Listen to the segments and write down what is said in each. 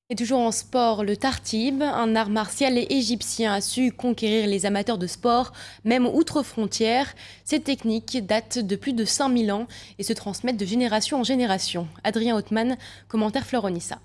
Et toujours en sport, le tartib, un art martial égyptien, a su conquérir les amateurs de sport, même outre-frontières. Ces techniques datent de plus de 5000 ans et se transmettent de génération en génération. Adrien Hautman, commentaire Floronissa.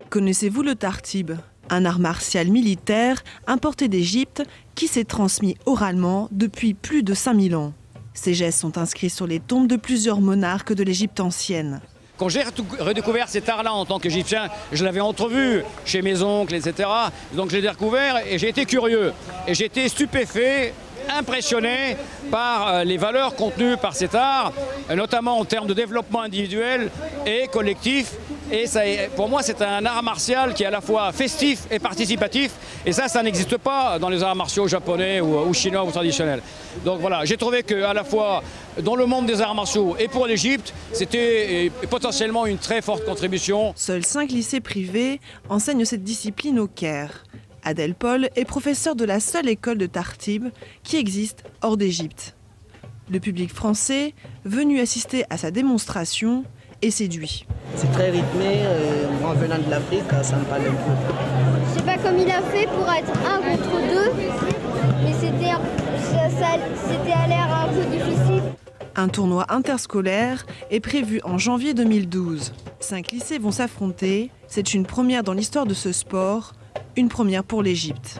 Connaissez-vous le tartib? Un art martial militaire importé d'Égypte qui s'est transmis oralement depuis plus de 5000 ans. Ces gestes sont inscrits sur les tombes de plusieurs monarques de l'Égypte ancienne. Quand j'ai redécouvert cet art-là en tant qu'Égyptien, je l'avais entrevu chez mes oncles, etc. Donc je l'ai découvert et j'ai été curieux. Et j'ai été stupéfait, impressionné par les valeurs contenues par cet art, notamment en termes de développement individuel et collectif. Et ça, pour moi, c'est un art martial qui est à la fois festif et participatif. Et ça n'existe pas dans les arts martiaux japonais ou chinois ou traditionnels. Donc voilà, j'ai trouvé qu'à la fois dans le monde des arts martiaux et pour l'Égypte, c'était potentiellement une très forte contribution. Seuls 5 lycées privés enseignent cette discipline au Caire. Adèle Paul est professeur de la seule école de tartib qui existe hors d'Égypte. Le public français, venu assister à sa démonstration, est séduit. C'est très rythmé, moi venant de l'Afrique, ça me parle un peu. Je sais pas comme il a fait pour être 1 contre 2, mais c'était à l'air un peu difficile. Un tournoi interscolaire est prévu en janvier 2012. 5 lycées vont s'affronter. C'est une première dans l'histoire de ce sport, une première pour l'Égypte.